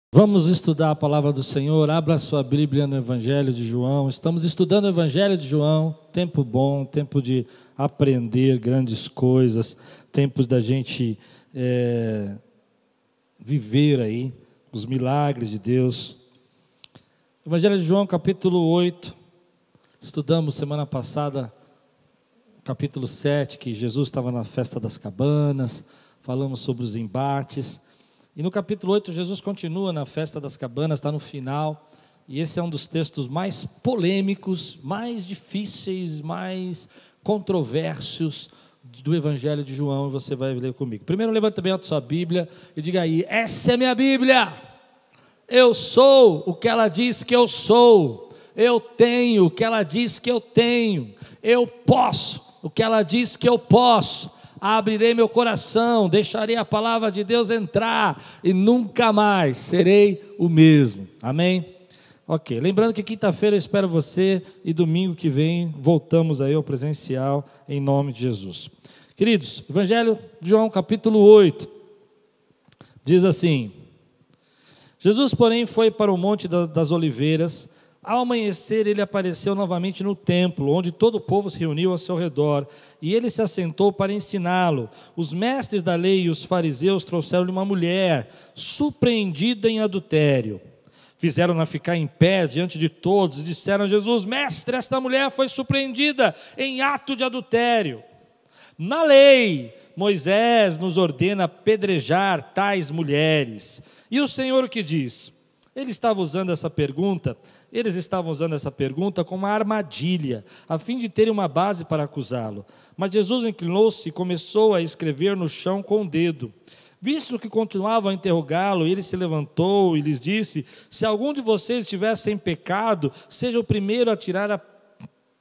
Vamos estudar a palavra do Senhor. Abra sua Bíblia no Evangelho de João. Estamos estudando o Evangelho de João. Tempo bom, tempo de aprender grandes coisas, tempos da gente viver aí os milagres de Deus. Evangelho de João, capítulo 8. Estudamos semana passada capítulo 7, que Jesus estava na festa das cabanas. Falamos sobre os embates. E no capítulo 8, Jesus continua na festa das cabanas, está no final, e esse é um dos textos mais polêmicos, mais difíceis, mais controversos do Evangelho de João, e você vai ler comigo. Primeiro, levanta bem a sua Bíblia e diga aí: essa é minha Bíblia, eu sou o que ela diz que eu sou, eu tenho o que ela diz que eu tenho, eu posso o que ela diz que eu posso. Abrirei meu coração, deixarei a palavra de Deus entrar e nunca mais serei o mesmo. Amém? Ok, lembrando que quinta-feira eu espero você e domingo que vem voltamos aí ao presencial em nome de Jesus. Queridos, Evangelho de João capítulo 8 diz assim: Jesus, porém, foi para o Monte das Oliveiras. Ao amanhecer, ele apareceu novamente no templo, onde todo o povo se reuniu ao seu redor, e ele se assentou para ensiná-lo. Os mestres da lei e os fariseus trouxeram-lhe uma mulher, surpreendida em adultério. Fizeram-na ficar em pé diante de todos, e disseram a Jesus: Mestre, esta mulher foi surpreendida em ato de adultério. Na lei, Moisés nos ordena apedrejar tais mulheres. E o Senhor o que diz? Eles estavam usando essa pergunta como uma armadilha, a fim de terem uma base para acusá-lo. Mas Jesus inclinou-se e começou a escrever no chão com o dedo. Visto que continuavam a interrogá-lo, ele se levantou e lhes disse: Se algum de vocês estiver sem pecado, seja o primeiro a tirar a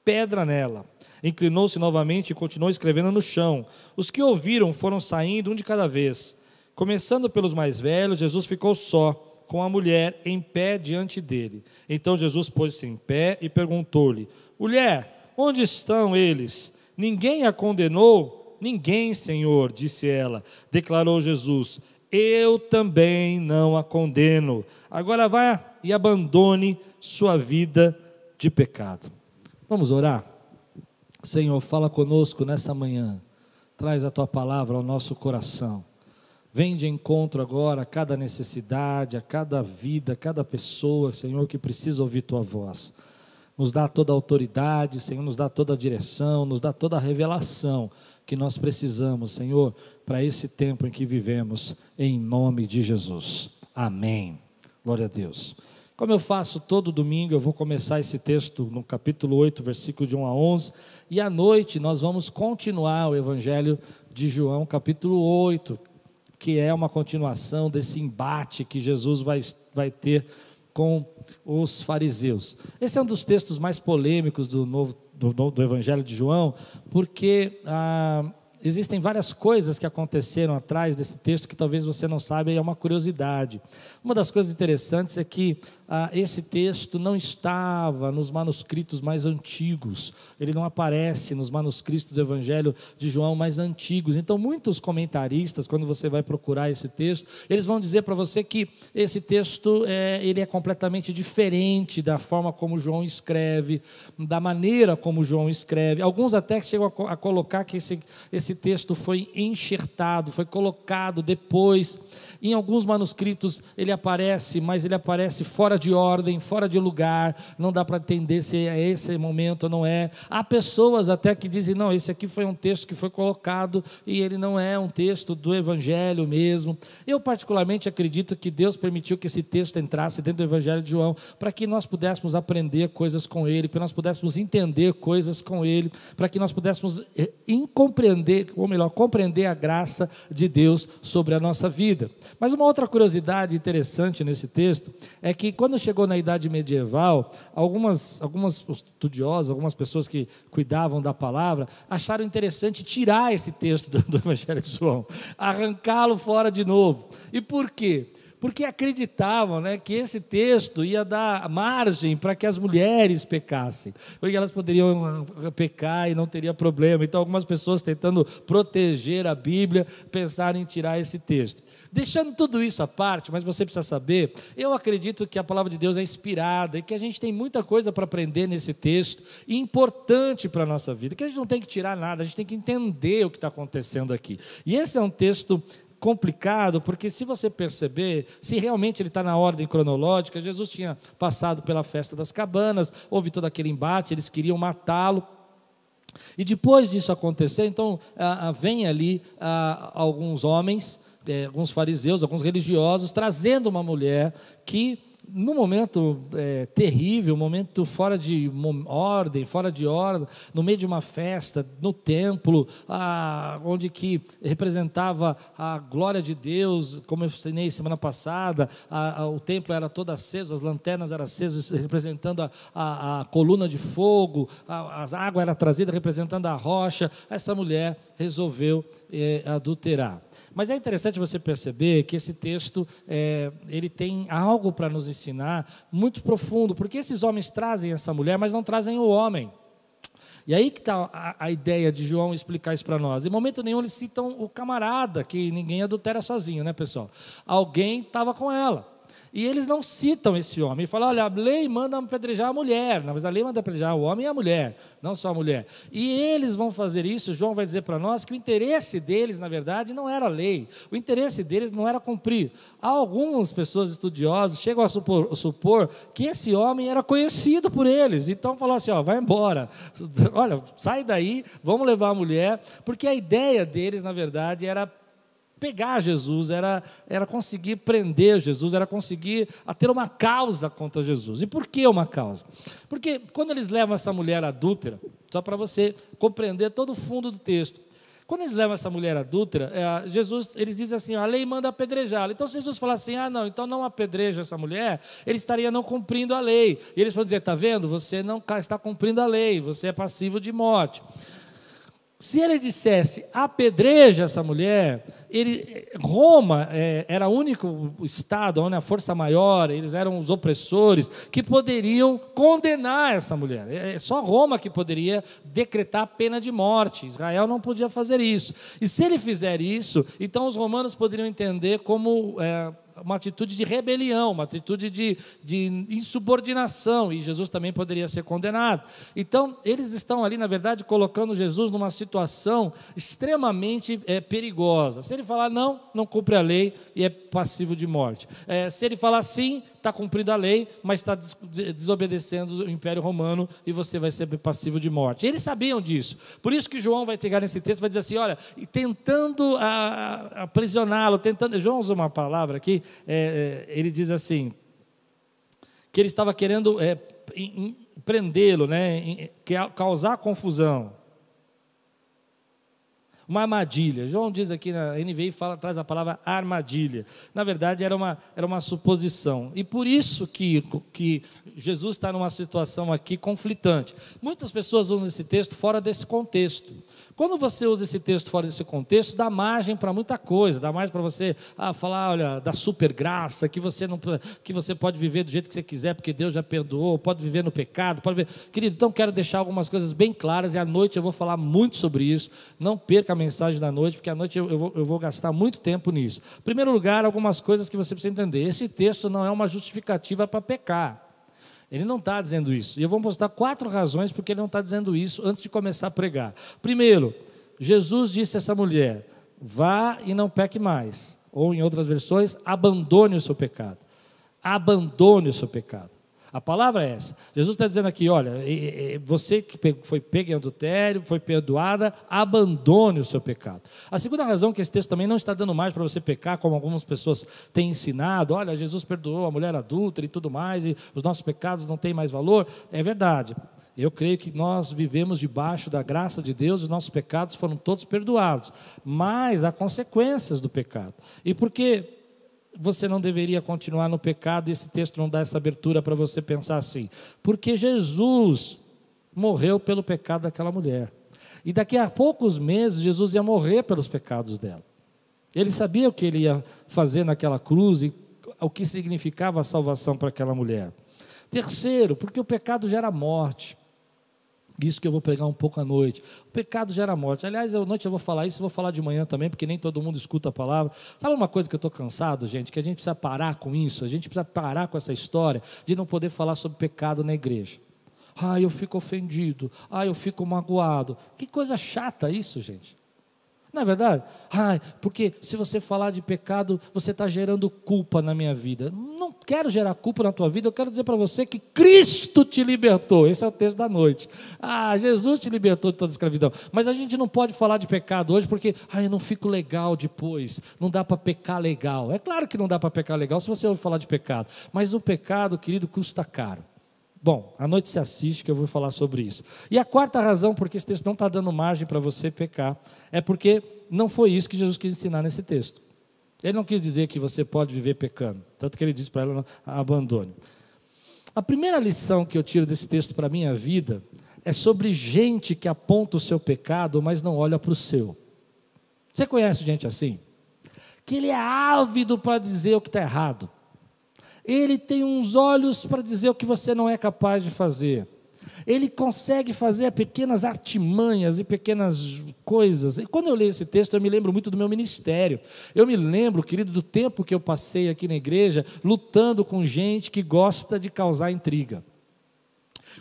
pedra nela. Inclinou-se novamente e continuou escrevendo no chão. Os que ouviram foram saindo um de cada vez. Começando pelos mais velhos, Jesus ficou só, com a mulher em pé diante dele. Então Jesus pôs-se em pé e perguntou-lhe: Mulher, onde estão eles? Ninguém a condenou? Ninguém, Senhor, disse ela. Declarou Jesus: Eu também não a condeno. Agora vá e abandone sua vida de pecado. Vamos orar? Senhor, fala conosco nessa manhã. Traz a tua palavra ao nosso coração. Vem de encontro agora a cada necessidade, a cada vida, a cada pessoa, Senhor, que precisa ouvir Tua voz. Nos dá toda a autoridade, Senhor, nos dá toda a direção, nos dá toda a revelação que nós precisamos, Senhor, para esse tempo em que vivemos, em nome de Jesus. Amém. Glória a Deus. Como eu faço todo domingo, eu vou começar esse texto no capítulo 8, versículo de 1 a 11, e à noite nós vamos continuar o Evangelho de João, capítulo 8, que é uma continuação desse embate que Jesus vai ter com os fariseus. Esse é um dos textos mais polêmicos do Evangelho de João, porque existem várias coisas que aconteceram atrás desse texto que talvez você não saiba, e é uma curiosidade. Uma das coisas interessantes é que esse texto não estava nos manuscritos mais antigos, ele não aparece nos manuscritos do Evangelho de João mais antigos. Então muitos comentaristas, quando você vai procurar esse texto, eles vão dizer para você que esse texto ele é completamente diferente da forma como João escreve, da maneira como João escreve. Alguns até chegam a colocar que esse texto foi enxertado, foi colocado depois. Em alguns manuscritos ele aparece, mas ele aparece fora de ordem, fora de lugar, não dá para entender se é esse momento ou não é. Há pessoas até que dizem: não, esse aqui foi um texto que foi colocado e ele não é um texto do Evangelho mesmo. Eu particularmente acredito que Deus permitiu que esse texto entrasse dentro do Evangelho de João, para que nós pudéssemos aprender coisas com ele, para que nós pudéssemos entender coisas com ele, para que nós pudéssemos compreender a graça de Deus sobre a nossa vida. Mas uma outra curiosidade interessante nesse texto é que quando chegou na Idade Medieval, algumas estudiosos, algumas pessoas que cuidavam da palavra, acharam interessante tirar esse texto do Evangelho de João, arrancá-lo fora de novo. E por quê? porque acreditavam, né, que esse texto ia dar margem para que as mulheres pecassem, porque elas poderiam pecar e não teria problema. Então algumas pessoas, tentando proteger a Bíblia, pensaram em tirar esse texto. Deixando tudo isso à parte, mas você precisa saber, eu acredito que a palavra de Deus é inspirada e que a gente tem muita coisa para aprender nesse texto, e importante para a nossa vida, que a gente não tem que tirar nada, a gente tem que entender o que está acontecendo aqui. E esse é um texto complicado, porque se você perceber, se realmente ele está na ordem cronológica, Jesus tinha passado pela festa das cabanas, houve todo aquele embate, eles queriam matá-lo, e depois disso acontecer, então vem ali alguns homens, alguns fariseus, alguns religiosos, trazendo uma mulher que, num momento terrível, um momento fora de ordem, no meio de uma festa, no templo, onde que representava a glória de Deus, como eu ensinei semana passada, o templo era todo aceso, as lanternas eram acesas, representando a coluna de fogo, a água era trazida representando a rocha. Essa mulher resolveu adulterar. Mas é interessante você perceber que esse texto, ele tem algo para nos ensinar muito profundo, porque esses homens trazem essa mulher, mas não trazem o homem. E aí que está a ideia de João explicar isso para nós. Em momento nenhum eles citam o camarada, que ninguém adultera sozinho, né, pessoal? Alguém estava com ela. E eles não citam esse homem, e falam, olha, a lei manda apedrejar a mulher, mas a lei manda apedrejar o homem e a mulher, não só a mulher. E eles vão fazer isso, João vai dizer para nós que o interesse deles, na verdade, não era a lei, o interesse deles não era cumprir. Algumas pessoas estudiosas chegam a supor que esse homem era conhecido por eles, então falou assim, vai embora, olha, sai daí, vamos levar a mulher, porque a ideia deles, na verdade, era pegar Jesus, era conseguir prender Jesus, era conseguir ter uma causa contra Jesus. E por que uma causa? Porque quando eles levam essa mulher adúltera, só para você compreender todo o fundo do texto, quando eles levam essa mulher adúltera, eles dizem assim, a lei manda apedrejá-la. Então se Jesus falar assim, não, então não apedreja essa mulher, ele estaria não cumprindo a lei. E eles vão dizer, está vendo, você não está cumprindo a lei, você é passivo de morte. Se ele dissesse, apedreja essa mulher, Roma era o único estado, onde a força maior, eles eram os opressores, que poderiam condenar essa mulher. É só Roma que poderia decretar a pena de morte, Israel não podia fazer isso. E se ele fizer isso, então os romanos poderiam entender como uma atitude de rebelião, uma atitude de insubordinação, e Jesus também poderia ser condenado. Então, eles estão ali, na verdade, colocando Jesus numa situação extremamente perigosa. Se ele falar não cumpre a lei e é passivo de morte. Se ele falar sim, está cumprindo a lei, mas está desobedecendo o Império Romano e você vai ser passivo de morte. Eles sabiam disso. Por isso que João vai chegar nesse texto e vai dizer assim, olha, tentando aprisioná-lo, João usa uma palavra aqui, ele diz assim, que ele estava querendo prendê-lo, né, causar confusão. Uma armadilha. João diz aqui na NVI, traz a palavra armadilha. Na verdade, era uma suposição. E por isso que Jesus está numa situação aqui conflitante. Muitas pessoas usam esse texto fora desse contexto. Quando você usa esse texto fora desse contexto, dá margem para muita coisa. Dá margem para você falar, olha, da super graça, que você pode viver do jeito que você quiser, porque Deus já perdoou, pode viver no pecado, pode viver. Querido, então quero deixar algumas coisas bem claras, e à noite eu vou falar muito sobre isso. Não perca a mensagem da noite, porque à noite eu vou gastar muito tempo nisso. Em primeiro lugar, algumas coisas que você precisa entender. Esse texto não é uma justificativa para pecar. Ele não está dizendo isso. E eu vou mostrar 4 razões porque ele não está dizendo isso antes de começar a pregar. Primeiro, Jesus disse a essa mulher, vá e não peque mais. Ou em outras versões, abandone o seu pecado. Abandone o seu pecado. A palavra é essa. Jesus está dizendo aqui, olha, você que foi pego em adultério, foi perdoada, abandone o seu pecado. A segunda razão que esse texto também não está dando mais para você pecar, como algumas pessoas têm ensinado, olha, Jesus perdoou a mulher adúltera e tudo mais, e os nossos pecados não têm mais valor. É verdade. Eu creio que nós vivemos debaixo da graça de Deus, os nossos pecados foram todos perdoados, mas há consequências do pecado. E por que você não deveria continuar no pecado? Esse texto não dá essa abertura para você pensar assim, porque Jesus morreu pelo pecado daquela mulher, e daqui a poucos meses Jesus ia morrer pelos pecados dela. Ele sabia o que ele ia fazer naquela cruz, e o que significava a salvação para aquela mulher. Terceiro, porque o pecado gera morte. Isso que eu vou pregar um pouco à noite. O pecado gera morte. Aliás, à noite eu vou falar isso, eu vou falar de manhã também, porque nem todo mundo escuta a palavra. Sabe uma coisa que eu estou cansado, gente? Que a gente precisa parar com isso, a gente precisa parar com essa história de não poder falar sobre pecado na igreja. Eu fico ofendido, eu fico magoado. Que coisa chata isso, gente. Não é verdade? Porque se você falar de pecado, você está gerando culpa na minha vida. Não quero gerar culpa na tua vida, eu quero dizer para você que Cristo te libertou. Esse é o texto da noite. Jesus te libertou de toda escravidão. Mas a gente não pode falar de pecado hoje porque, eu não fico legal depois. Não dá para pecar legal. É claro que não dá para pecar legal se você ouve falar de pecado. Mas o pecado, querido, custa caro. Bom, à noite você assiste que eu vou falar sobre isso. E a quarta razão, porque esse texto não está dando margem para você pecar, é porque não foi isso que Jesus quis ensinar nesse texto. Ele não quis dizer que você pode viver pecando, tanto que ele disse para ela, abandone. A primeira lição que eu tiro desse texto para a minha vida é sobre gente que aponta o seu pecado, mas não olha para o seu. Você conhece gente assim? Que ele é ávido para dizer o que está errado. Ele tem uns olhos para dizer o que você não é capaz de fazer. Ele consegue fazer pequenas artimanhas e pequenas coisas. E quando eu leio esse texto, eu me lembro muito do meu ministério. Eu me lembro, querido, do tempo que eu passei aqui na igreja, lutando com gente que gosta de causar intriga.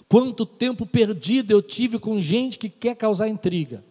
Quanto tempo perdido eu tive com gente que quer causar intriga.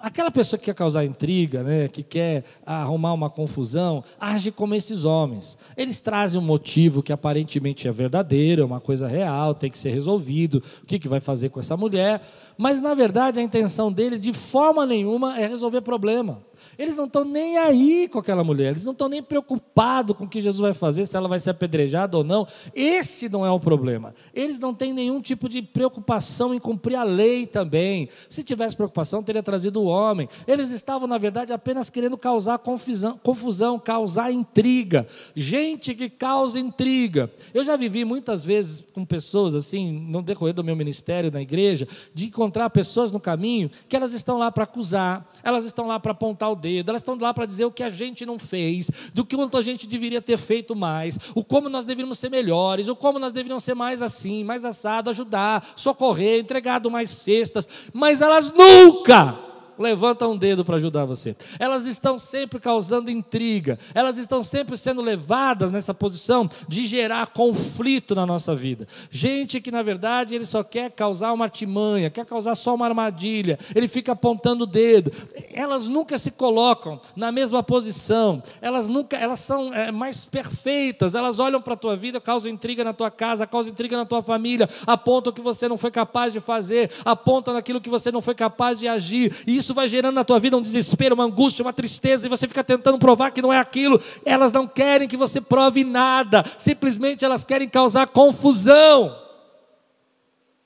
Aquela pessoa que quer causar intriga, que quer arrumar uma confusão, age como esses homens. Eles trazem um motivo que aparentemente é verdadeiro, é uma coisa real, tem que ser resolvido, o que vai fazer com essa mulher, mas na verdade a intenção dele de forma nenhuma é resolver problema. Eles não estão nem aí com aquela mulher, eles não estão nem preocupados com o que Jesus vai fazer, se ela vai ser apedrejada ou não. Esse não é o problema. Eles não têm nenhum tipo de preocupação em cumprir a lei também. Se tivesse preocupação, teria trazido o homem. Eles estavam, na verdade, apenas querendo causar confusão, causar intriga. Gente que causa intriga. Eu já vivi muitas vezes com pessoas, assim, no decorrer do meu ministério na igreja, de encontrar pessoas no caminho que elas estão lá para acusar, elas estão lá para apontar o dedo, elas estão lá para dizer o que a gente não fez, do que quanto a gente deveria ter feito mais, o como nós deveríamos ser melhores, o como nós deveríamos ser mais assim, mais assado, ajudar, socorrer, entregado mais cestas, mas elas nunca levantam um dedo para ajudar você. Elas estão sempre causando intriga, elas estão sempre sendo levadas nessa posição de gerar conflito na nossa vida. Gente que na verdade ele só quer causar uma artimanha, quer causar só uma armadilha, ele fica apontando o dedo. Elas nunca se colocam na mesma posição, elas são mais perfeitas, elas olham para a tua vida, causam intriga na tua casa, causam intriga na tua família, apontam o que você não foi capaz de fazer, apontam naquilo que você não foi capaz de agir, e isso vai gerando na tua vida um desespero, uma angústia, uma tristeza, e você fica tentando provar que não é aquilo. Elas não querem que você prove nada, simplesmente elas querem causar confusão.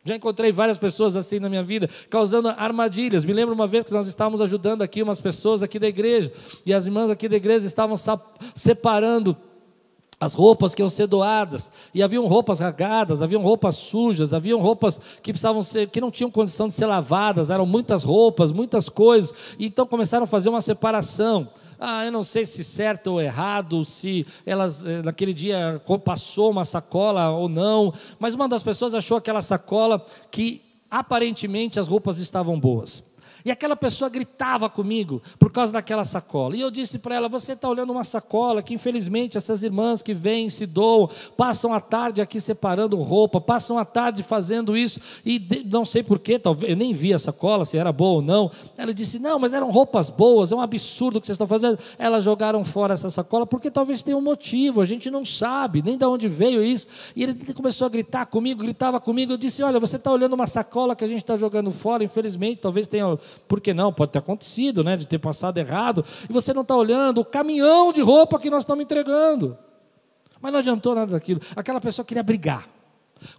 Já encontrei várias pessoas assim na minha vida, causando armadilhas. Me lembro uma vez que nós estávamos ajudando aqui umas pessoas aqui da igreja, e as irmãs aqui da igreja estavam separando as roupas que iam ser doadas, e haviam roupas rasgadas, haviam roupas sujas, haviam roupas que não tinham condição de ser lavadas, eram muitas roupas, muitas coisas, e então começaram a fazer uma separação. Eu não sei se certo ou errado, se elas naquele dia passou uma sacola ou não, mas uma das pessoas achou aquela sacola que aparentemente as roupas estavam boas. E aquela pessoa gritava comigo por causa daquela sacola. E eu disse para ela, você está olhando uma sacola que infelizmente essas irmãs que vêm, se doam, passam a tarde aqui separando roupa, passam a tarde fazendo isso, e não sei porquê, talvez, eu nem vi a sacola, se era boa ou não. Ela disse, não, mas eram roupas boas, é um absurdo o que vocês estão fazendo. Elas jogaram fora essa sacola porque talvez tenha um motivo, a gente não sabe nem de onde veio isso. E ele começou a gritar comigo, gritava comigo. Eu disse, olha, você está olhando uma sacola que a gente está jogando fora, infelizmente, talvez tenha... Por que não? Pode ter acontecido, de ter passado errado, e você não está olhando o caminhão de roupa que nós estamos entregando. Mas não adiantou nada daquilo. Aquela pessoa queria brigar.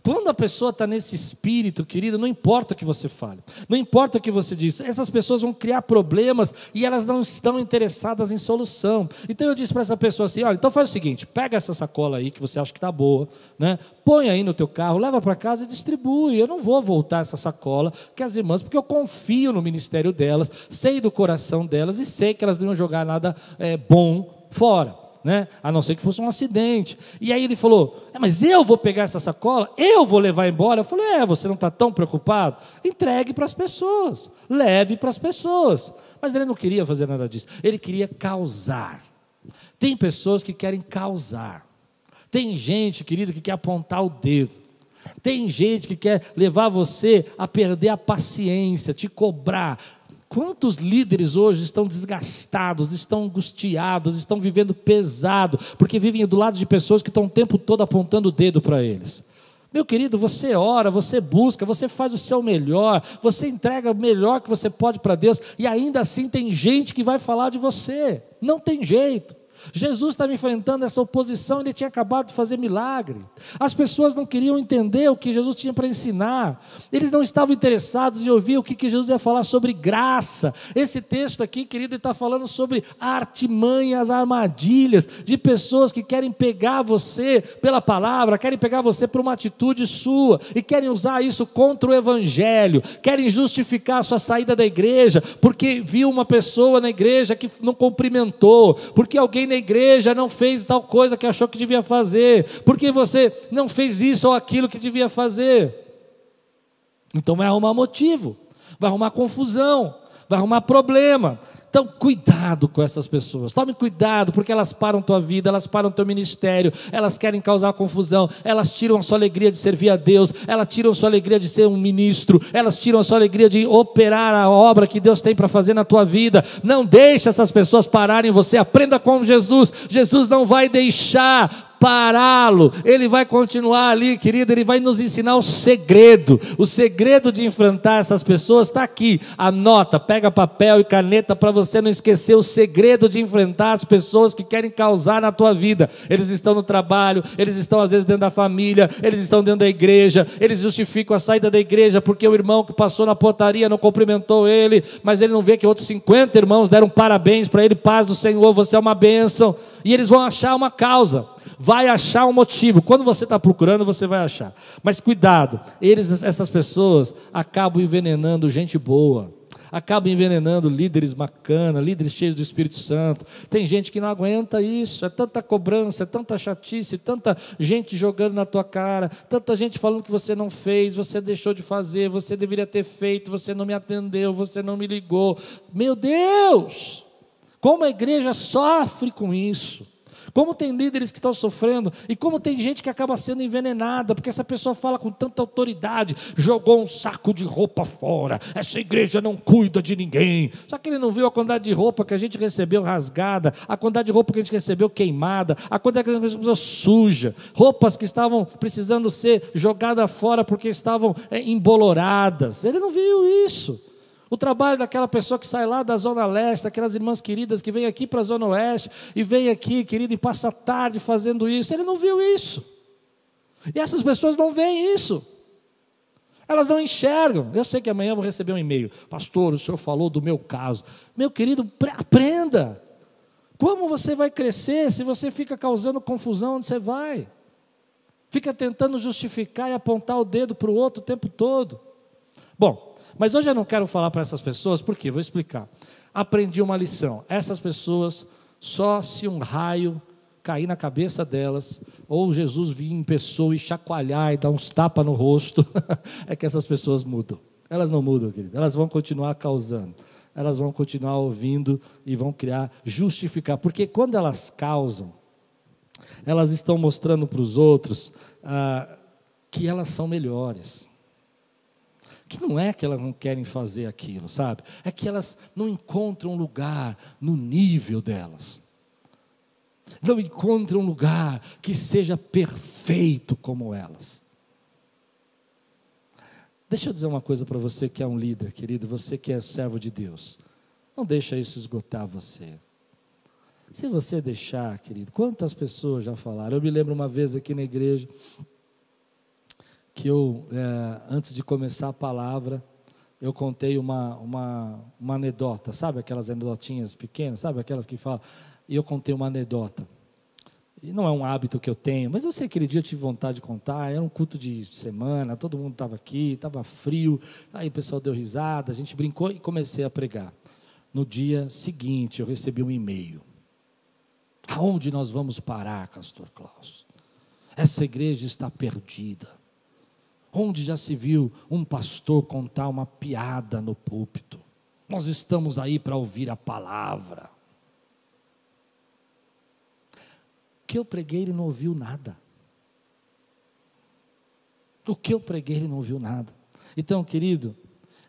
Quando a pessoa está nesse espírito, querido, não importa o que você fale, não importa o que você diz, essas pessoas vão criar problemas e elas não estão interessadas em solução. Então eu disse para essa pessoa assim, olha, então faz o seguinte, pega essa sacola aí que você acha que está boa, põe aí no teu carro, leva para casa e distribui. Eu não vou voltar essa sacola que as irmãs, porque eu confio no ministério delas, sei do coração delas e sei que elas não iam jogar nada bom fora. né? A não ser que fosse um acidente. E aí ele falou, mas eu vou pegar essa sacola? Eu vou levar embora? Eu falei, você não está tão preocupado? Entregue para as pessoas, leve para as pessoas. Mas ele não queria fazer nada disso, ele queria causar. Tem pessoas que querem causar. Tem gente, querido, que quer apontar o dedo. Tem gente que quer levar você a perder a paciência, te cobrar. Quantos líderes hoje estão desgastados, estão angustiados, estão vivendo pesado, porque vivem do lado de pessoas que estão o tempo todo apontando o dedo para eles. Meu querido, você ora, você busca, você faz o seu melhor, você entrega o melhor que você pode para Deus, e ainda assim tem gente que vai falar de você, não tem jeito. Jesus estava enfrentando essa oposição, ele tinha acabado de fazer milagre. As pessoas não queriam entender o que Jesus tinha para ensinar. Eles não estavam interessados em ouvir o que Jesus ia falar sobre graça. Esse texto aqui, querido, ele está falando sobre artimanhas, armadilhas de pessoas que querem pegar você pela palavra, querem pegar você por uma atitude sua e querem usar isso contra o evangelho, querem justificar a sua saída da igreja porque viu uma pessoa na igreja que não cumprimentou, porque alguém na igreja não fez tal coisa que achou que devia fazer, porque você não fez isso ou aquilo que devia fazer. Então vai arrumar motivo, vai arrumar confusão, vai arrumar problema. Então cuidado com essas pessoas, tome cuidado, porque elas param tua vida, elas param teu ministério, elas querem causar confusão, elas tiram a sua alegria de servir a Deus, elas tiram a sua alegria de ser um ministro, elas tiram a sua alegria de operar a obra que Deus tem para fazer na tua vida. Não deixe essas pessoas pararem você, aprenda com Jesus. Jesus não vai deixar pará-lo, ele vai continuar ali, querido, ele vai nos ensinar o segredo de enfrentar essas pessoas está aqui, anota, pega papel e caneta para você não esquecer o segredo de enfrentar as pessoas que querem causar na tua vida. Eles estão no trabalho, eles estão às vezes dentro da família, eles estão dentro da igreja, eles justificam a saída da igreja porque o irmão que passou na portaria não cumprimentou ele, mas ele não vê que outros 50 irmãos deram parabéns para ele, paz do Senhor, você é uma bênção, e eles vão achar uma causa, vai achar um motivo. Quando você está procurando, você vai achar. Mas cuidado, essas pessoas acabam envenenando gente boa, acabam envenenando líderes bacanas, líderes cheios do Espírito Santo. Tem gente que não aguenta isso, é tanta cobrança, é tanta chatice, tanta gente jogando na tua cara, tanta gente falando que você não fez, você deixou de fazer, você deveria ter feito, você não me atendeu, você não me ligou. Meu Deus, como a igreja sofre com isso. Como tem líderes que estão sofrendo, e como tem gente que acaba sendo envenenada, porque essa pessoa fala com tanta autoridade, jogou um saco de roupa fora, essa igreja não cuida de ninguém. Só que ele não viu a quantidade de roupa que a gente recebeu rasgada, a quantidade de roupa que a gente recebeu queimada, a quantidade que a gente recebeu suja, roupas que estavam precisando ser jogadas fora porque estavam emboloradas. Ele não viu isso. O trabalho daquela pessoa que sai lá da Zona Leste, aquelas irmãs queridas que vêm aqui para a Zona Oeste, e vem aqui, querido, e passa a tarde fazendo isso, ele não viu isso. E essas pessoas não veem isso. Elas não enxergam. Eu sei que amanhã eu vou receber um e-mail. Pastor, o senhor falou do meu caso. Meu querido, aprenda. Como você vai crescer se você fica causando confusão onde você vai? Fica tentando justificar e apontar o dedo para o outro o tempo todo. Bom, mas hoje eu não quero falar para essas pessoas, por quê? Vou explicar. Aprendi uma lição. Essas pessoas, só se um raio cair na cabeça delas, ou Jesus vir em pessoa e chacoalhar e dar uns tapas no rosto, é que essas pessoas mudam. Elas não mudam, querido. Elas vão continuar causando. Elas vão continuar ouvindo e vão criar, justificar. Porque quando elas causam, elas estão mostrando para os outros que elas são melhores. Que não é que elas não querem fazer aquilo, sabe? É que elas não encontram lugar no nível delas. Não encontram lugar que seja perfeito como elas. Deixa eu dizer uma coisa para você que é um líder, querido, você que é servo de Deus. Não deixa isso esgotar você. Se você deixar, querido, quantas pessoas já falaram? Eu me lembro uma vez aqui na igreja, que eu, antes de começar a palavra, eu contei uma anedota, sabe aquelas anedotinhas pequenas, sabe aquelas que falam, e eu contei uma anedota, e não é um hábito que eu tenho, mas eu sei que aquele dia eu tive vontade de contar, era um culto de semana, todo mundo estava aqui, estava frio, aí o pessoal deu risada, a gente brincou e comecei a pregar. No dia seguinte eu recebi um e-mail, Aonde nós vamos parar, pastor Klaus? Essa igreja está perdida. Onde já se viu um pastor contar uma piada no púlpito? Nós estamos aí para ouvir a palavra. O que eu preguei, ele não ouviu nada. O que eu preguei, ele não ouviu nada. Então, querido,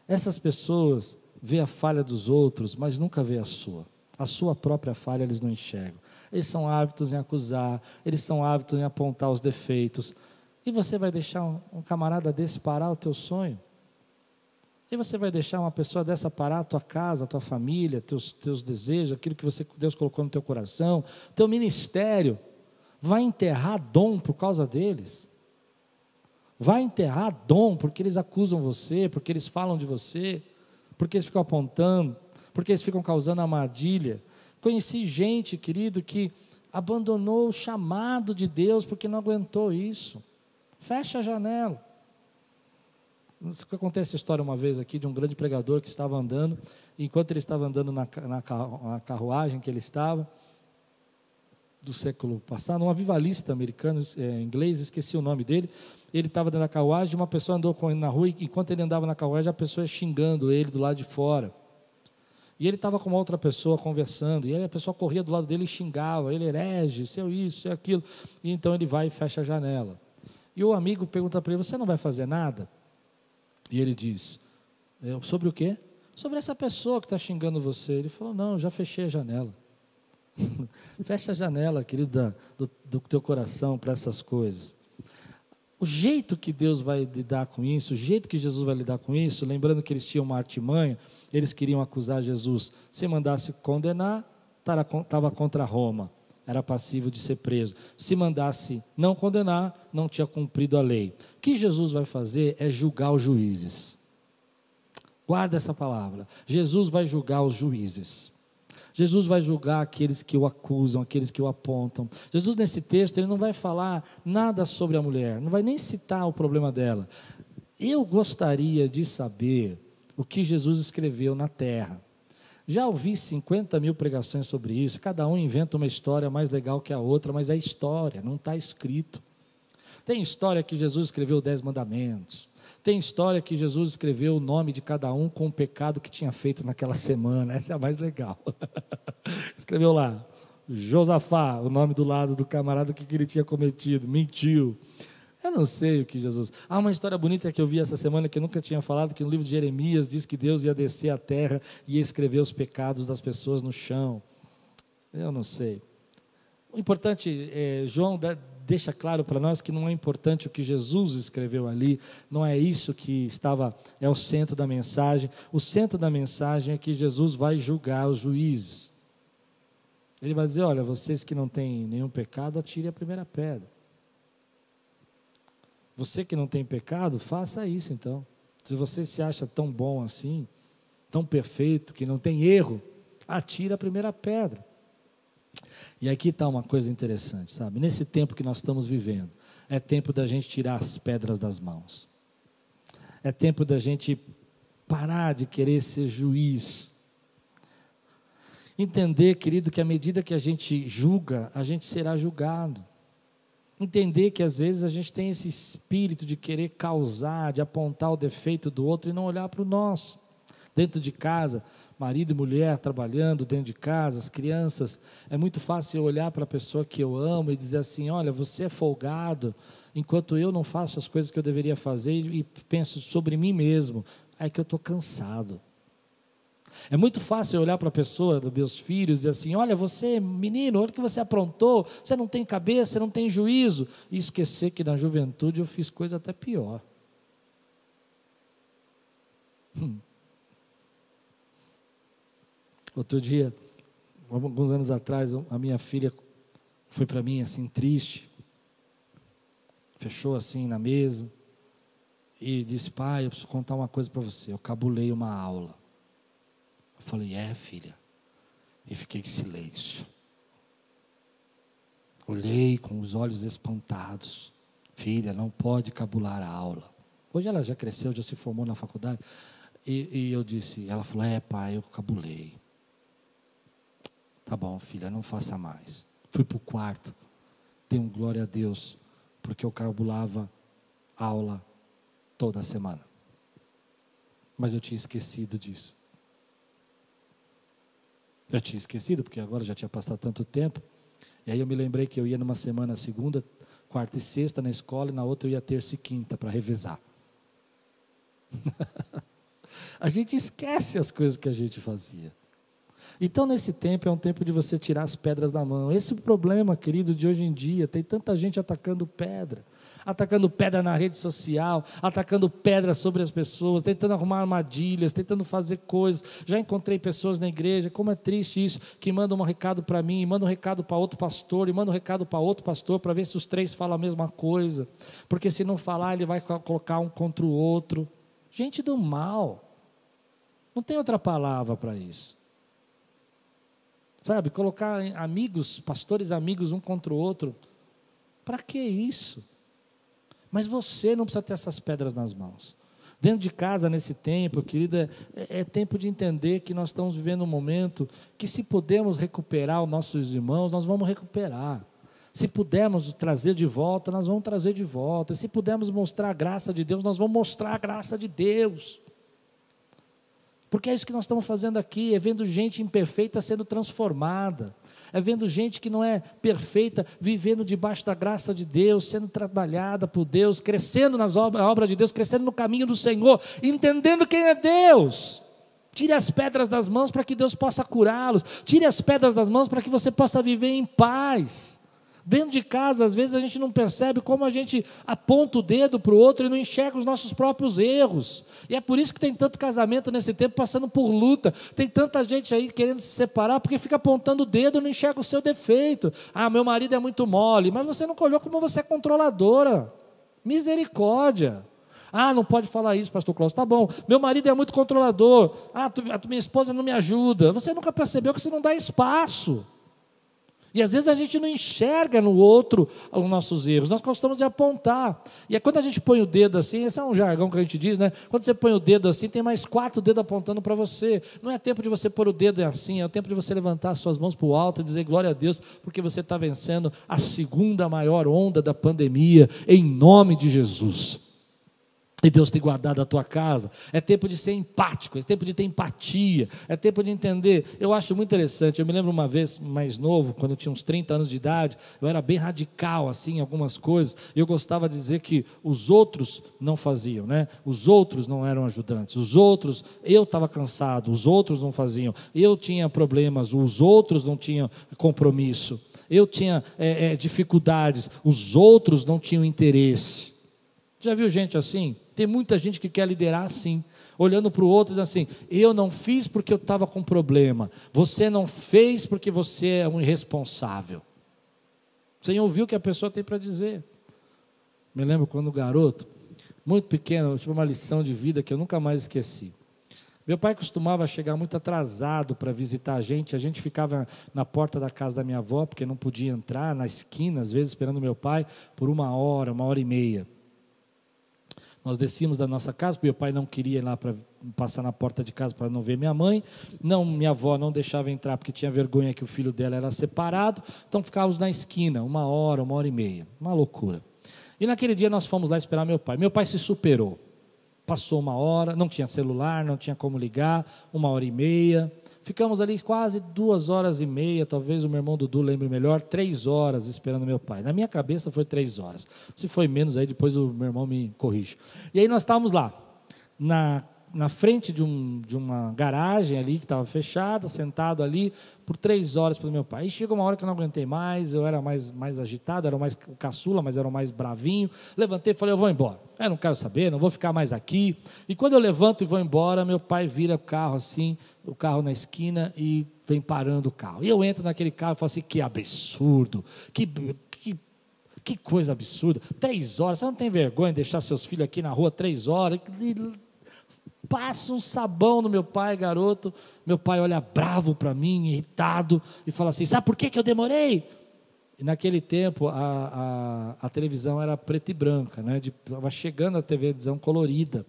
essas pessoas vê a falha dos outros, mas nunca vê a sua. A sua própria falha eles não enxergam. Eles são hábitos em acusar, eles são hábitos em apontar os defeitos. E você vai deixar um camarada desse parar o teu sonho? E você vai deixar uma pessoa dessa parar a tua casa, a tua família, teus desejos, aquilo que Deus colocou no teu coração, teu ministério? Vai enterrar dom por causa deles? Vai enterrar dom porque eles acusam você, porque eles falam de você, porque eles ficam apontando, porque eles ficam causando armadilha? Conheci gente, querido, que abandonou o chamado de Deus porque não aguentou isso. Fecha a janela. Acontece a história uma vez aqui de um grande pregador que estava andando, e enquanto ele estava andando na carruagem que ele estava, do século passado, um avivalista americano, inglês, esqueci o nome dele, ele estava dentro da carruagem, uma pessoa andou com ele na rua, e enquanto ele andava na carruagem, a pessoa ia xingando ele do lado de fora. E ele estava com uma outra pessoa conversando, e aí a pessoa corria do lado dele e xingava, ele herege, seu isso, seu aquilo, e então ele vai e fecha a janela. E o amigo pergunta para ele, você não vai fazer nada? E ele diz, sobre o quê? Sobre essa pessoa que está xingando você. Ele falou, não, eu já fechei a janela. Fecha a janela, querida, do teu coração para essas coisas. O jeito que Deus vai lidar com isso, o jeito que Jesus vai lidar com isso, lembrando que eles tinham uma artimanha, eles queriam acusar Jesus. Se mandasse condenar, estava contra Roma, era passivo de ser preso. Se mandasse não condenar, não tinha cumprido a lei. O que Jesus vai fazer é julgar os juízes. Guarda essa palavra. Jesus vai julgar os juízes. Jesus vai julgar aqueles que o acusam, aqueles que o apontam. Jesus, nesse texto, ele não vai falar nada sobre a mulher, não vai nem citar o problema dela. Eu gostaria de saber o que Jesus escreveu na terra. Já ouvi 50 mil pregações sobre isso, cada um inventa uma história mais legal que a outra, mas é história, não está escrito. Tem história que Jesus escreveu 10 mandamentos, tem história que Jesus escreveu o nome de cada um com o pecado que tinha feito naquela semana, essa é a mais legal. Escreveu lá, Josafá, o nome do lado do camarada que ele tinha cometido, mentiu. Eu não sei o que Jesus... Há uma história bonita que eu vi essa semana que eu nunca tinha falado, que no livro de Jeremias diz que Deus ia descer à terra e ia escrever os pecados das pessoas no chão. Eu não sei. O importante, João deixa claro para nós que não é importante o que Jesus escreveu ali, não é isso que é o centro da mensagem. O centro da mensagem é que Jesus vai julgar os juízes. Ele vai dizer, olha, vocês que não têm nenhum pecado, atire a primeira pedra. Você que não tem pecado, faça isso então. Se você se acha tão bom assim, tão perfeito, que não tem erro, atire a primeira pedra. E aqui está uma coisa interessante, sabe? Nesse tempo que nós estamos vivendo, é tempo da gente tirar as pedras das mãos. É tempo da gente parar de querer ser juiz. Entender, querido, que à medida que a gente julga, a gente será julgado. Entender que às vezes a gente tem esse espírito de querer causar, de apontar o defeito do outro e não olhar para o nosso. Dentro de casa, marido e mulher trabalhando dentro de casa, as crianças, é muito fácil eu olhar para a pessoa que eu amo e dizer assim, olha, você é folgado, enquanto eu não faço as coisas que eu deveria fazer e penso sobre mim mesmo, é que eu estou cansado. É muito fácil eu olhar para a pessoa, dos meus filhos, e dizer assim, olha, você, menino, olha o que você aprontou, você não tem cabeça, você não tem juízo, e esquecer que na juventude eu fiz coisa até pior. Outro dia, alguns anos atrás, a minha filha foi para mim assim, triste, fechou assim na mesa, e disse, pai, eu preciso contar uma coisa para você, eu cabulei uma aula. Eu falei, filha, e fiquei em silêncio. Olhei com os olhos espantados, filha, não pode cabular a aula. Hoje ela já cresceu, já se formou na faculdade, e eu disse, ela falou, pai, eu cabulei. Tá bom, filha, não faça mais. Fui para o quarto, dei um glória a Deus, porque eu cabulava aula toda semana. Mas eu tinha esquecido disso. Eu tinha esquecido, porque agora já tinha passado tanto tempo. E aí eu me lembrei que eu ia numa semana segunda, quarta e sexta na escola, e na outra eu ia terça e quinta para revezar. A gente esquece as coisas que a gente fazia. Então nesse tempo é um tempo de você tirar as pedras da mão. Esse é o problema, querido, de hoje em dia. Tem tanta gente atacando pedra na rede social, atacando pedra sobre as pessoas, tentando arrumar armadilhas, tentando fazer coisas. Já encontrei pessoas na igreja, como é triste isso, que mandam um recado para mim, mandam um recado para outro pastor, e mandam um recado para outro pastor, para ver se os três falam a mesma coisa, porque se não falar, ele vai colocar um contra o outro. Gente do mal, não tem outra palavra para isso. Sabe, colocar amigos, pastores amigos um contra o outro, para que isso? Mas você não precisa ter essas pedras nas mãos. Dentro de casa, nesse tempo, querida, é tempo de entender que nós estamos vivendo um momento que, se pudermos recuperar os nossos irmãos, nós vamos recuperar. Se pudermos trazer de volta, nós vamos trazer de volta. Se pudermos mostrar a graça de Deus, nós vamos mostrar a graça de Deus. Porque é isso que nós estamos fazendo aqui, é vendo gente imperfeita sendo transformada, é vendo gente que não é perfeita, vivendo debaixo da graça de Deus, sendo trabalhada por Deus, crescendo na obra de Deus, crescendo no caminho do Senhor, entendendo quem é Deus. Tire as pedras das mãos para que Deus possa curá-los, tire as pedras das mãos para que você possa viver em paz. Dentro de casa, às vezes a gente não percebe como a gente aponta o dedo para o outro e não enxerga os nossos próprios erros. E é por isso que tem tanto casamento nesse tempo passando por luta. Tem tanta gente aí querendo se separar porque fica apontando o dedo e não enxerga o seu defeito. Ah, meu marido é muito mole. Mas você não olhou como você é controladora. Misericórdia. Ah, não pode falar isso, pastor Cláudio. Tá bom, meu marido é muito controlador. Ah, minha esposa não me ajuda. Você nunca percebeu que você não dá espaço. E às vezes a gente não enxerga no outro os nossos erros, nós gostamos de apontar. E é quando a gente põe o dedo assim, esse é um jargão que a gente diz, né? Quando você põe o dedo assim, tem mais 4 dedos apontando para você. Não é tempo de você pôr o dedo assim, é o tempo de você levantar as suas mãos para o alto e dizer glória a Deus, porque você está vencendo a segunda maior onda da pandemia, em nome de Jesus. E Deus tem guardado a tua casa. É tempo de ser empático, é tempo de ter empatia, é tempo de entender. Eu acho muito interessante, eu me lembro uma vez mais novo, quando eu tinha uns 30 anos de idade, eu era bem radical assim em algumas coisas, eu gostava de dizer que os outros não faziam, né? Os outros não eram ajudantes, os outros, eu estava cansado, os outros não faziam, eu tinha problemas, os outros não tinham compromisso, eu tinha dificuldades, os outros não tinham interesse. Já viu gente assim? Tem muita gente que quer liderar assim, olhando para o outro e dizendo assim, eu não fiz porque eu estava com problema, você não fez porque você é um irresponsável. Sem ouvir o que a pessoa tem para dizer. Me lembro quando garoto, muito pequeno, eu tive uma lição de vida que eu nunca mais esqueci. Meu pai costumava chegar muito atrasado para visitar a gente ficava na porta da casa da minha avó, porque não podia entrar, na esquina, às vezes esperando meu pai, por 1 hora e meia. Nós descíamos da nossa casa, porque meu pai não queria ir lá para passar na porta de casa para não ver minha mãe, minha avó não deixava entrar porque tinha vergonha que o filho dela era separado, então ficávamos na esquina, 1 hora e meia, uma loucura. E naquele dia nós fomos lá esperar meu pai se superou, passou 1 hora, não tinha celular, não tinha como ligar, 1 hora e meia, ficamos ali quase 2 horas e meia, talvez o meu irmão Dudu lembre melhor, 3 horas esperando meu pai. Na minha cabeça foi 3 horas. Se foi menos, aí depois o meu irmão me corrige. E aí nós estávamos lá, na frente de uma garagem ali, que estava fechada, sentado ali, por 3 horas para o meu pai. E chegou uma hora que eu não aguentei mais, eu era mais agitado, era mais o caçula, mas era o mais bravinho. Levantei e falei, eu vou embora. Eu não quero saber, não vou ficar mais aqui. E quando eu levanto e vou embora, meu pai vira o carro assim, o carro na esquina e vem parando o carro. E eu entro naquele carro e falo assim, que absurdo, que coisa absurda. 3 horas, você não tem vergonha de deixar seus filhos aqui na rua 3 horas? Passa um sabão no meu pai, garoto. Meu pai olha bravo para mim, irritado, e fala assim, sabe por que eu demorei? E naquele tempo a televisão era preta e branca, né? Estava chegando a televisão colorida.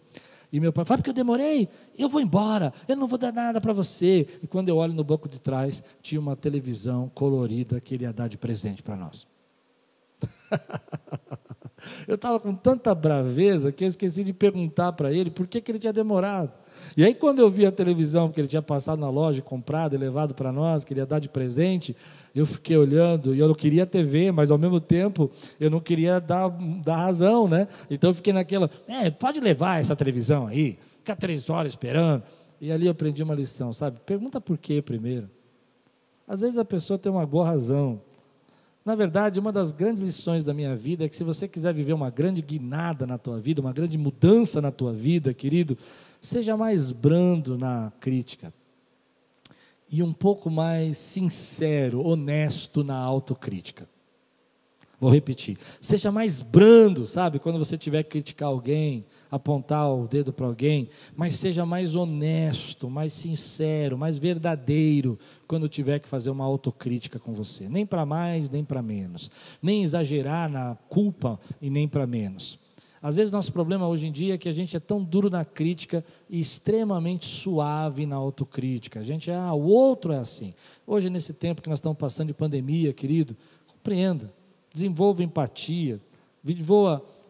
E meu pai fala, porque eu demorei, eu vou embora, eu não vou dar nada para você. E quando eu olho no banco de trás, tinha uma televisão colorida que ele ia dar de presente para nós. Eu estava com tanta braveza que eu esqueci de perguntar para ele por que ele tinha demorado. E aí quando eu vi a televisão que ele tinha passado na loja, comprado e levado para nós, que ele ia dar de presente, eu fiquei olhando, e eu não queria a TV, mas ao mesmo tempo eu não queria dar razão, né? Então eu fiquei naquela, pode levar essa televisão aí, ficar 3 horas esperando. E ali eu aprendi uma lição, sabe? Pergunta por quê primeiro. Às vezes a pessoa tem uma boa razão. Na verdade, uma das grandes lições da minha vida é que se você quiser viver uma grande guinada na tua vida, uma grande mudança na tua vida, querido, seja mais brando na crítica e um pouco mais sincero, honesto na autocrítica. Vou repetir, seja mais brando, sabe, quando você tiver que criticar alguém, apontar o dedo para alguém, mas seja mais honesto, mais sincero, mais verdadeiro, quando tiver que fazer uma autocrítica com você, nem para mais, nem para menos, nem exagerar na culpa e nem para menos. Às vezes nosso problema hoje em dia é que a gente é tão duro na crítica e extremamente suave na autocrítica, a gente o outro é assim. Hoje nesse tempo que nós estamos passando de pandemia, querido, compreenda, desenvolva empatia,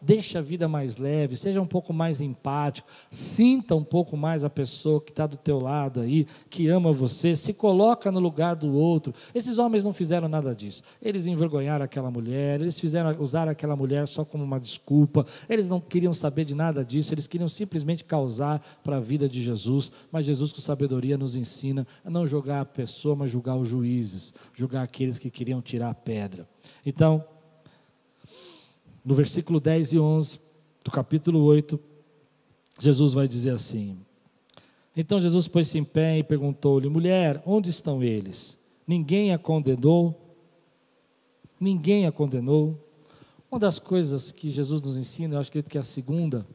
deixa a vida mais leve, seja um pouco mais empático, sinta um pouco mais a pessoa que está do teu lado aí, que ama você, se coloca no lugar do outro. Esses homens não fizeram nada disso, eles envergonharam aquela mulher, eles usaram aquela mulher só como uma desculpa, eles não queriam saber de nada disso, eles queriam simplesmente causar para a vida de Jesus, mas Jesus com sabedoria nos ensina a não julgar a pessoa, mas julgar os juízes, julgar aqueles que queriam tirar a pedra. Então, no versículo 10 e 11 do capítulo 8, Jesus vai dizer assim: então Jesus pôs-se em pé e perguntou-lhe, mulher, onde estão eles? Ninguém a condenou? Ninguém a condenou? Uma das coisas que Jesus nos ensina, eu acho que é a segunda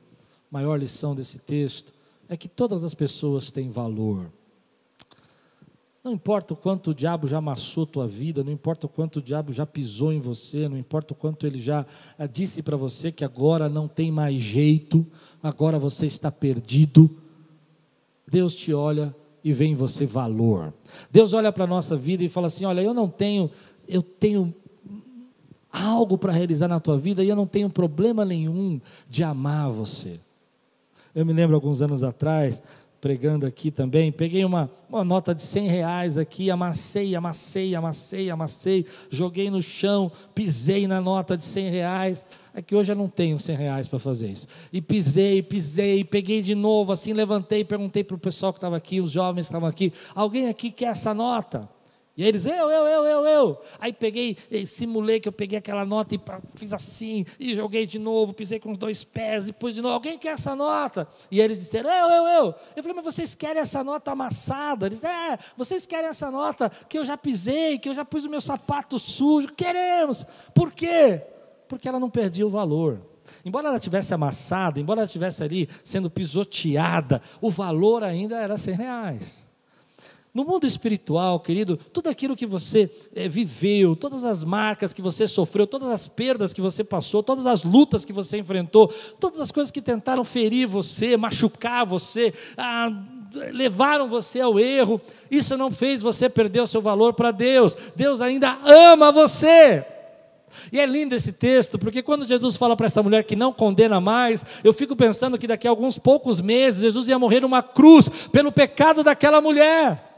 maior lição desse texto, é que todas as pessoas têm valor. Não importa o quanto o diabo já amassou tua vida, não importa o quanto o diabo já pisou em você, não importa o quanto ele já disse para você que agora não tem mais jeito, agora você está perdido, Deus te olha e vê em você valor. Deus olha para a nossa vida e fala assim, olha, eu tenho algo para realizar na tua vida e eu não tenho problema nenhum de amar você. Eu me lembro alguns anos atrás, pregando aqui também, peguei uma nota de R$100 aqui, amassei, joguei no chão, pisei na nota de R$100, é que hoje eu não tenho R$100 para fazer isso, e pisei, peguei de novo, assim, levantei, perguntei para o pessoal que estava aqui, os jovens que estavam aqui, alguém aqui quer essa nota? E aí eles, eu. Aí peguei, simulei que eu peguei aquela nota e fiz assim, e joguei de novo, pisei com os 2 pés, e pus de novo, alguém quer essa nota? E eles disseram, eu. Eu falei, mas vocês querem essa nota amassada? Eles, vocês querem essa nota que eu já pisei, que eu já pus o meu sapato sujo? Queremos. Por quê? Porque ela não perdia o valor. Embora ela tivesse amassada, embora ela estivesse ali sendo pisoteada, o valor ainda era R$100. No mundo espiritual, querido, tudo aquilo que você viveu, todas as marcas que você sofreu, todas as perdas que você passou, todas as lutas que você enfrentou, todas as coisas que tentaram ferir você, machucar você, levaram você ao erro, isso não fez você perder o seu valor para Deus. Deus ainda ama você. E é lindo esse texto, porque quando Jesus fala para essa mulher que não condena mais, eu fico pensando que daqui a alguns poucos meses, Jesus ia morrer numa cruz pelo pecado daquela mulher.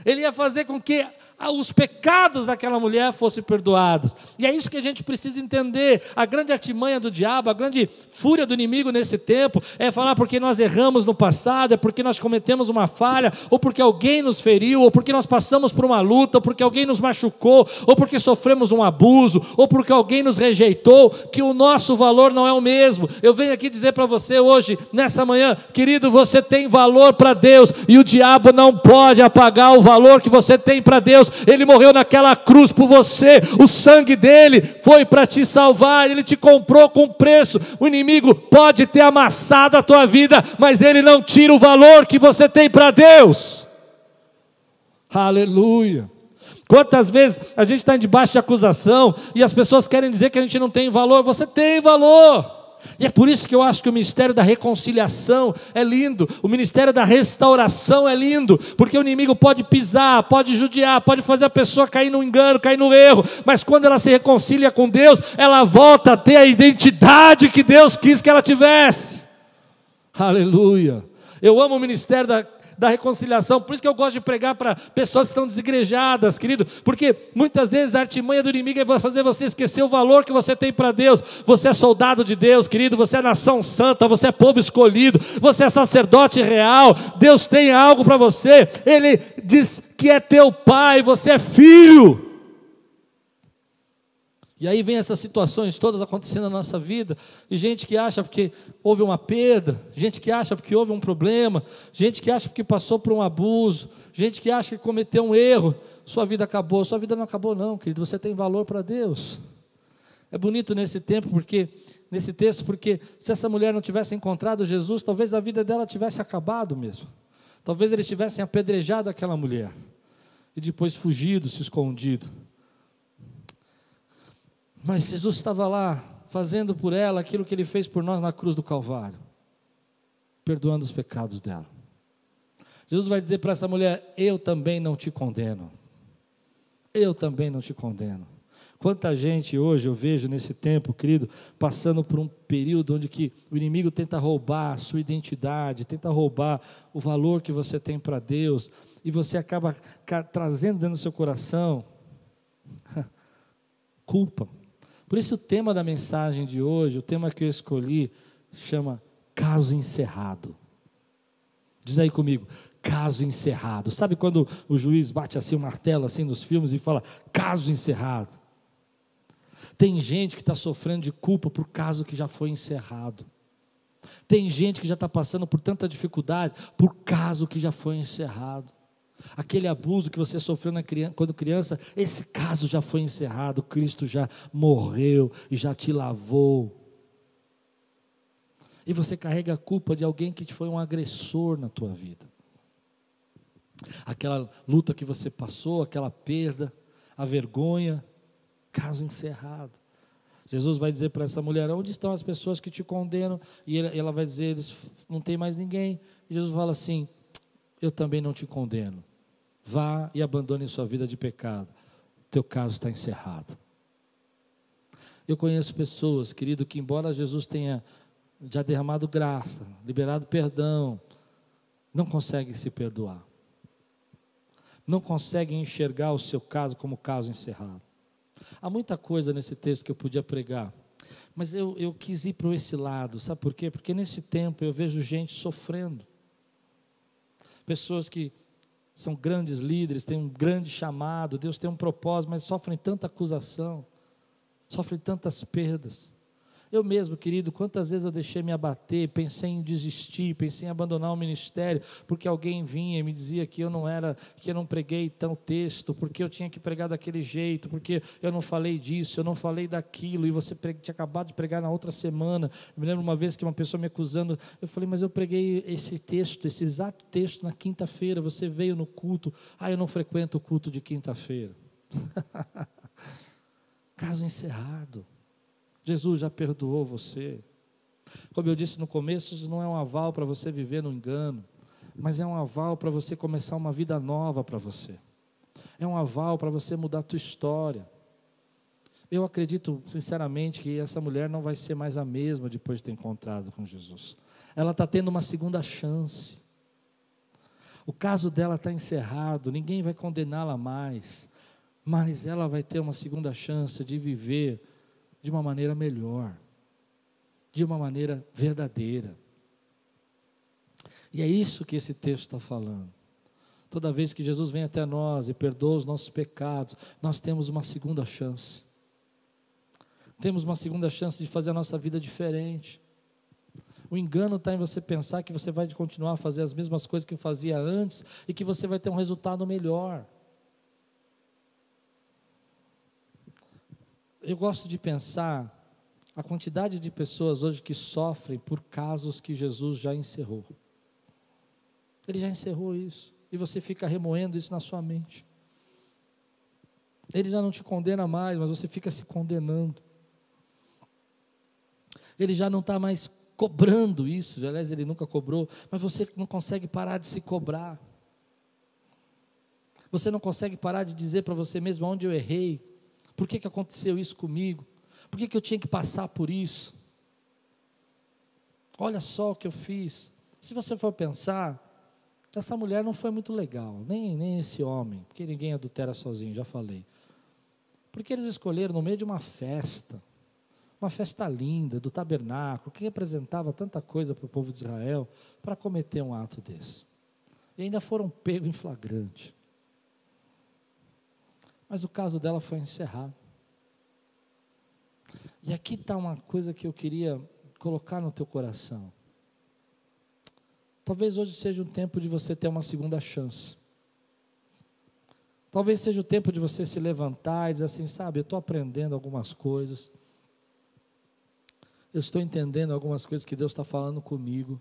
Ele ia fazer com que os pecados daquela mulher fossem perdoados. E é isso que a gente precisa entender. A grande artimanha do diabo, a grande fúria do inimigo nesse tempo, é falar porque nós erramos no passado, é porque nós cometemos uma falha, ou porque alguém nos feriu, ou porque nós passamos por uma luta, ou porque alguém nos machucou, ou porque sofremos um abuso, ou porque alguém nos rejeitou, que o nosso valor não é o mesmo. Eu venho aqui dizer para você hoje, nessa manhã, querido, você tem valor para Deus, e o diabo não pode apagar o valor que você tem para Deus. Ele morreu naquela cruz por você, o sangue dele foi para te salvar, ele te comprou com preço. O inimigo pode ter amassado a tua vida, mas ele não tira o valor que você tem para Deus. Aleluia. Quantas vezes a gente está debaixo de acusação e as pessoas querem dizer que a gente não tem valor? Você tem valor. E é por isso que eu acho que o ministério da reconciliação é lindo, o ministério da restauração é lindo, porque o inimigo pode pisar, pode judiar, pode fazer a pessoa cair no engano, cair no erro, mas quando ela se reconcilia com Deus, ela volta a ter a identidade que Deus quis que ela tivesse. Aleluia. Eu amo o ministério da reconciliação, por isso que eu gosto de pregar para pessoas que estão desigrejadas, querido, porque muitas vezes a artimanha do inimigo é fazer você esquecer o valor que você tem para Deus. Você é soldado de Deus, querido, você é nação santa, você é povo escolhido, você é sacerdote real, Deus tem algo para você, Ele diz que é teu pai, você é filho. E aí vem essas situações todas acontecendo na nossa vida, e gente que acha porque houve uma perda, gente que acha porque houve um problema, gente que acha porque passou por um abuso, gente que acha que cometeu um erro, sua vida acabou. Sua vida não acabou não, querido, você tem valor para Deus. É bonito nesse texto, porque se essa mulher não tivesse encontrado Jesus, talvez a vida dela tivesse acabado mesmo, talvez eles tivessem apedrejado aquela mulher, e depois fugido, se escondido. Mas Jesus estava lá, fazendo por ela aquilo que Ele fez por nós na cruz do Calvário, perdoando os pecados dela. Jesus vai dizer para essa mulher: eu também não te condeno, eu também não te condeno. Quanta gente hoje eu vejo nesse tempo, querido, passando por um período onde que o inimigo tenta roubar a sua identidade, tenta roubar o valor que você tem para Deus, e você acaba trazendo dentro do seu coração culpa. Por isso o tema da mensagem de hoje, o tema que eu escolhi, chama caso encerrado. Diz aí comigo, caso encerrado. Sabe quando o juiz bate assim o martelo assim nos filmes e fala, caso encerrado? Tem gente que está sofrendo de culpa por caso que já foi encerrado. Tem gente que já está passando por tanta dificuldade por caso que já foi encerrado. Aquele abuso que você sofreu quando criança, esse caso já foi encerrado, Cristo já morreu e já te lavou. E você carrega a culpa de alguém que foi um agressor na tua vida. Aquela luta que você passou, aquela perda, a vergonha, caso encerrado. Jesus vai dizer para essa mulher, onde estão as pessoas que te condenam? E ela vai dizer, eles não tem mais ninguém. E Jesus fala assim, eu também não te condeno. Vá e abandone sua vida de pecado. Teu caso está encerrado. Eu conheço pessoas, querido, que embora Jesus tenha já derramado graça, liberado perdão, não conseguem se perdoar. Não conseguem enxergar o seu caso como caso encerrado. Há muita coisa nesse texto que eu podia pregar, mas eu quis ir para esse lado, sabe por quê? Porque nesse tempo eu vejo gente sofrendo. Pessoas que são grandes líderes, têm um grande chamado, Deus tem um propósito, mas sofrem tanta acusação, sofrem tantas perdas. Eu mesmo, querido, quantas vezes eu deixei me abater, pensei em desistir, pensei em abandonar o ministério, porque alguém vinha e me dizia que eu não preguei tão texto, porque eu tinha que pregar daquele jeito, porque eu não falei disso, eu não falei daquilo, e você tinha acabado de pregar na outra semana. Eu me lembro uma vez que uma pessoa me acusando, eu falei, mas eu preguei esse texto, esse exato texto na quinta-feira, você veio no culto, eu não frequento o culto de quinta-feira. Caso encerrado. Jesus já perdoou você. Como eu disse no começo, isso não é um aval para você viver no engano, mas é um aval para você começar uma vida nova para você. É um aval para você mudar a tua história. Eu acredito sinceramente que essa mulher não vai ser mais a mesma depois de ter encontrado com Jesus. Ela está tendo uma segunda chance. O caso dela está encerrado, ninguém vai condená-la mais, mas ela vai ter uma segunda chance de viver de uma maneira melhor, de uma maneira verdadeira. E é isso que esse texto está falando. Toda vez que Jesus vem até nós e perdoa os nossos pecados, nós temos uma segunda chance. Temos uma segunda chance de fazer a nossa vida diferente. O engano está em você pensar que você vai continuar a fazer as mesmas coisas que fazia antes e que você vai ter um resultado melhor. Eu gosto de pensar a quantidade de pessoas hoje que sofrem por casos que Jesus já encerrou. Ele já encerrou isso, e você fica remoendo isso na sua mente. Ele já não te condena mais, mas você fica se condenando. Ele já não está mais cobrando isso, aliás, ele nunca cobrou, mas você não consegue parar de se cobrar. Você não consegue parar de dizer para você mesmo onde eu errei, por que aconteceu isso comigo, por que eu tinha que passar por isso. Olha só o que eu fiz. Se você for pensar, essa mulher não foi muito legal, nem esse homem, porque ninguém adultera sozinho, já falei. Porque eles escolheram no meio de uma festa linda, do tabernáculo, que representava tanta coisa para o povo de Israel, para cometer um ato desse. E ainda foram pegos em flagrante. Mas o caso dela foi encerrado. E aqui está uma coisa que eu queria colocar no teu coração. Talvez hoje seja um tempo de você ter uma segunda chance. Talvez seja o tempo de você se levantar e dizer assim, sabe, eu estou aprendendo algumas coisas. Eu estou entendendo algumas coisas que Deus está falando comigo.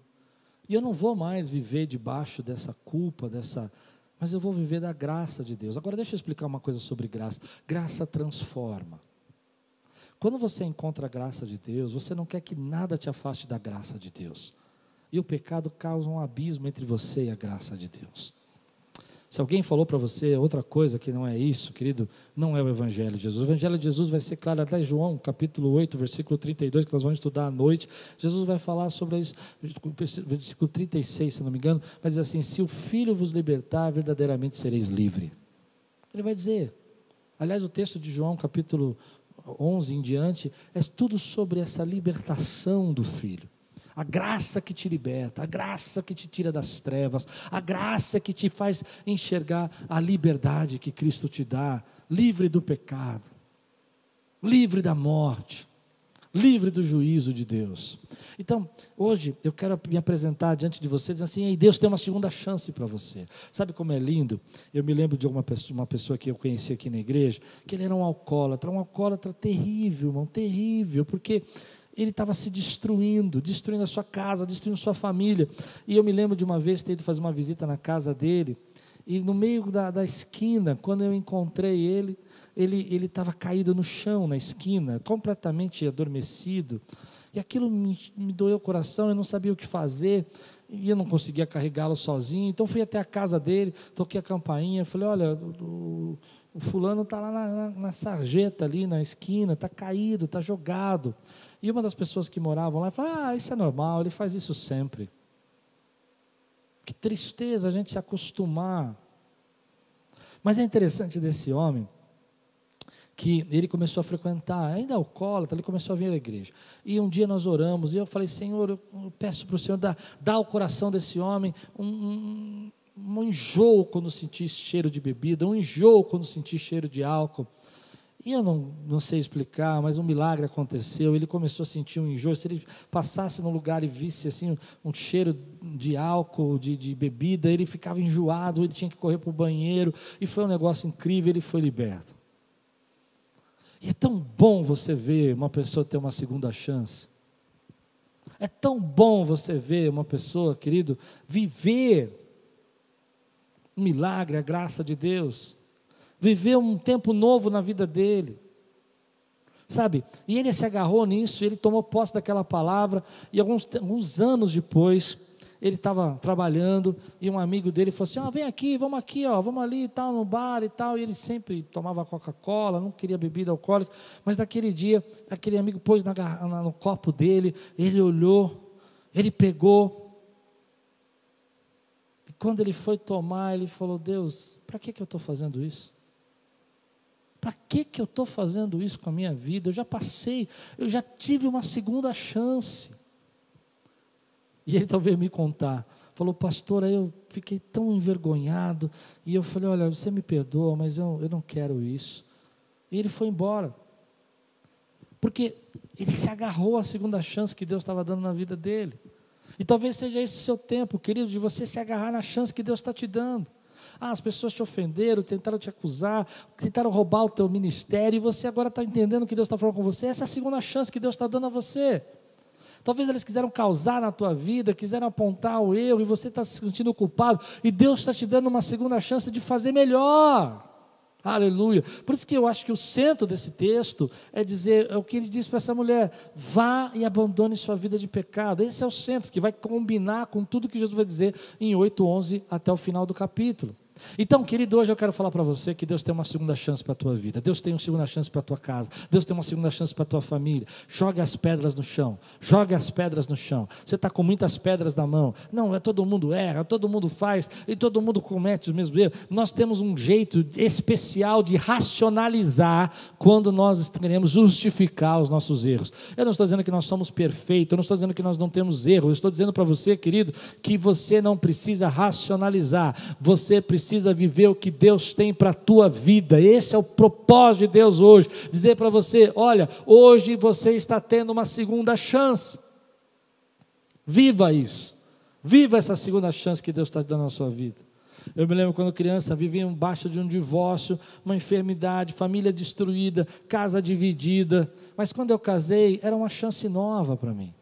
E eu não vou mais viver debaixo dessa culpa, mas eu vou viver da graça de Deus. Agora deixa eu explicar uma coisa sobre graça. Graça transforma. Quando você encontra a graça de Deus, você não quer que nada te afaste da graça de Deus. E o pecado causa um abismo entre você e a graça de Deus. Se alguém falou para você outra coisa que não é isso, querido, não é o Evangelho de Jesus. O Evangelho de Jesus vai ser claro até João, capítulo 8, versículo 32, que nós vamos estudar à noite. Jesus vai falar sobre isso, versículo 36, se não me engano, vai dizer assim, se o Filho vos libertar, verdadeiramente sereis livre. Ele vai dizer, aliás, o texto de João, capítulo 11 em diante, é tudo sobre essa libertação do Filho. A graça que te liberta, a graça que te tira das trevas, a graça que te faz enxergar a liberdade que Cristo te dá, livre do pecado, livre da morte, livre do juízo de Deus. Então, hoje eu quero me apresentar diante de vocês assim, ei, Deus tem uma segunda chance para você. Sabe como é lindo? Eu me lembro de uma pessoa que eu conheci aqui na igreja, que ele era um alcoólatra terrível, irmão, terrível, porque ele estava se destruindo a sua casa, destruindo a sua família. E eu me lembro de uma vez ter ido fazer uma visita na casa dele, e no meio da esquina, quando eu encontrei ele estava caído no chão, na esquina, completamente adormecido, e aquilo me doeu o coração, eu não sabia o que fazer, e eu não conseguia carregá-lo sozinho, então fui até a casa dele, toquei a campainha, falei, olha, o fulano está lá na sarjeta ali, na esquina, está caído, está jogado. E uma das pessoas que moravam lá falou, isso é normal, ele faz isso sempre. Que tristeza a gente se acostumar. Mas é interessante desse homem, que ele começou a frequentar, ainda alcoólatra, ele começou a vir à igreja. E um dia nós oramos, e eu falei, Senhor, eu peço para o Senhor dar ao coração desse homem um enjoo quando sentir cheiro de bebida, um enjoo quando sentir cheiro de álcool. E eu não sei explicar, mas um milagre aconteceu, ele começou a sentir um enjoo, se ele passasse num lugar e visse assim, um cheiro de álcool, de bebida, ele ficava enjoado, ele tinha que correr para o banheiro, e foi um negócio incrível, ele foi liberto. E é tão bom você ver uma pessoa ter uma segunda chance, é tão bom você ver uma pessoa, querido, viver um milagre, a graça de Deus, viver um tempo novo na vida dele, sabe, e ele se agarrou nisso, ele tomou posse daquela palavra, e alguns anos depois, ele estava trabalhando, e um amigo dele falou assim, vem aqui, vamos ali e tal, no bar e tal, e ele sempre tomava Coca-Cola, não queria bebida alcoólica, mas naquele dia, aquele amigo pôs no copo dele, ele olhou, ele pegou, e quando ele foi tomar, ele falou, Deus, para que eu estou fazendo isso? Para que eu estou fazendo isso com a minha vida? Eu já tive uma segunda chance. E ele talvez me contar, falou, pastor, aí eu fiquei tão envergonhado, e eu falei, olha, você me perdoa, mas eu não quero isso. E ele foi embora, porque ele se agarrou à segunda chance que Deus estava dando na vida dele. E talvez seja esse o seu tempo, querido, de você se agarrar na chance que Deus está te dando. As pessoas te ofenderam, tentaram te acusar, tentaram roubar o teu ministério, e você agora está entendendo o que Deus está falando com você. Essa é a segunda chance que Deus está dando a você. Talvez eles quiseram causar na tua vida, quiseram apontar o erro, e você está se sentindo culpado, e Deus está te dando uma segunda chance de fazer melhor. Aleluia. Por isso que eu acho que o centro desse texto é o que ele diz para essa mulher: vá e abandone sua vida de pecado. Esse é o centro, que vai combinar com tudo que Jesus vai dizer em 8:11 até o final do capítulo. Então, querido, hoje eu quero falar para você que Deus tem uma segunda chance para a tua vida. Deus tem uma segunda chance para a tua casa. Deus tem uma segunda chance para a tua família. Jogue as pedras no chão. Jogue as pedras no chão. Você está com muitas pedras na mão. Não, todo mundo erra, todo mundo faz e todo mundo comete os mesmos erros. Nós temos um jeito especial de racionalizar quando nós queremos justificar os nossos erros. Eu não estou dizendo que nós somos perfeitos, eu não estou dizendo que nós não temos erro. Eu estou dizendo para você, querido, que você não precisa racionalizar. Você precisa viver o que Deus tem para a tua vida. Esse é o propósito de Deus hoje, dizer para você: olha, hoje você está tendo uma segunda chance. Viva isso, viva essa segunda chance que Deus está dando na sua vida. Eu me lembro quando criança, vivia embaixo de um divórcio, uma enfermidade, família destruída, casa dividida, mas quando eu casei, era uma chance nova para mim.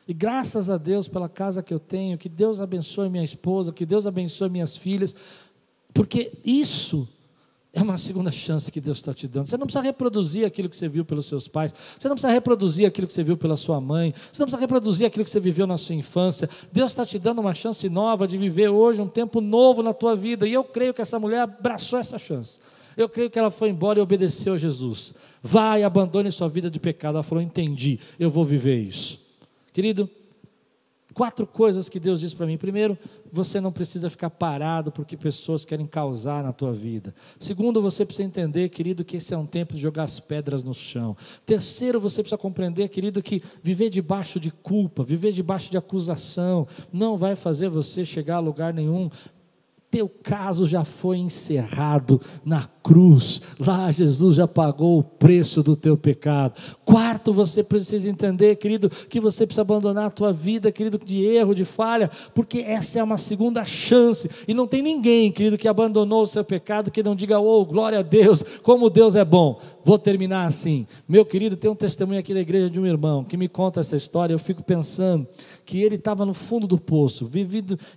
E graças a Deus pela casa que eu tenho, que Deus abençoe minha esposa, que Deus abençoe minhas filhas, porque isso é uma segunda chance que Deus está te dando. Você não precisa reproduzir aquilo que você viu pelos seus pais, você não precisa reproduzir aquilo que você viu pela sua mãe, você não precisa reproduzir aquilo que você viveu na sua infância. Deus está te dando uma chance nova de viver hoje um tempo novo na tua vida, e eu creio que essa mulher abraçou essa chance. Eu creio que ela foi embora e obedeceu a Jesus. Vai, abandone sua vida de pecado. Ela falou: entendi, eu vou viver isso. Querido, 4 coisas que Deus diz para mim. Primeiro, você não precisa ficar parado porque pessoas querem causar na tua vida. Segundo, você precisa entender, querido, que esse é um tempo de jogar as pedras no chão. Terceiro, você precisa compreender, querido, que viver debaixo de culpa, viver debaixo de acusação, não vai fazer você chegar a lugar nenhum. Teu caso já foi encerrado na cruz, lá Jesus já pagou o preço do teu pecado. Quarto, você precisa entender, querido, que você precisa abandonar a tua vida, querido, de erro, de falha, porque essa é uma segunda chance, e não tem ninguém, querido, que abandonou o seu pecado, que não diga: oh, glória a Deus, como Deus é bom. Vou terminar assim, meu querido, tem um testemunho aqui na igreja de um irmão, que me conta essa história. Eu fico pensando que ele estava no fundo do poço,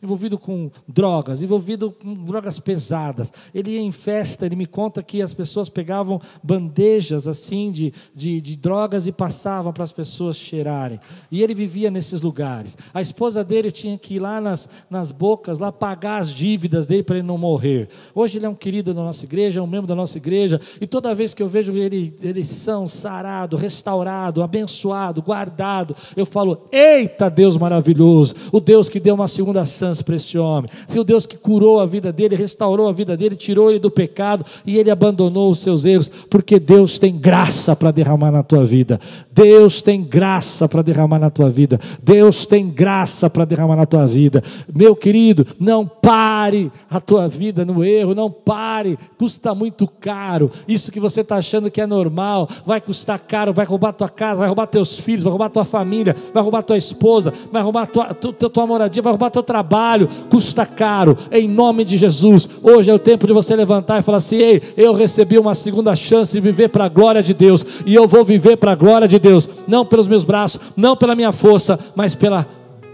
envolvido com drogas, envolvido com drogas pesadas. Ele ia em festa, ele me conta que as pessoas pegavam bandejas assim de drogas e passavam para as pessoas cheirarem, e ele vivia nesses lugares. A esposa dele tinha que ir lá nas bocas, lá pagar as dívidas dele para ele não morrer. Hoje ele é um querido da nossa igreja, é um membro da nossa igreja, e toda vez que eu vejo ele são, sarado, restaurado, abençoado, guardado, eu falo: eita Deus maravilhoso, o Deus que deu uma segunda chance para esse homem, o Deus que curou a vida dele, restaurou a vida dele, tirou ele do pecado, e ele abandonou os seus erros, porque Deus tem graça para derramar na tua vida. Deus tem graça para derramar na tua vida. Deus tem graça para derramar na tua vida. Meu querido, não pare a tua vida no erro, não pare, custa muito caro. Isso que você está achando que é normal, vai custar caro, vai roubar tua casa, vai roubar teus filhos, vai roubar tua família, vai roubar tua esposa, vai roubar tua moradia, vai roubar teu trabalho, custa caro. Em nome de Jesus, hoje é o tempo de você levantar e falar assim: ei, eu recebi uma segunda chance de viver para a glória de Deus, e eu vou viver para a glória de Deus, não pelos meus braços, não pela minha força, mas pela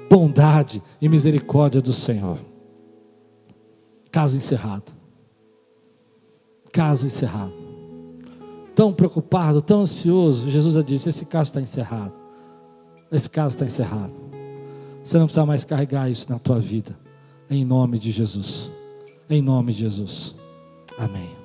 bondade e misericórdia do Senhor. Caso encerrado. Caso encerrado. Tão preocupado, tão ansioso, Jesus já disse: esse caso está encerrado. Esse caso está encerrado. Você não precisa mais carregar isso na tua vida. Em nome de Jesus. Em nome de Jesus. Amém.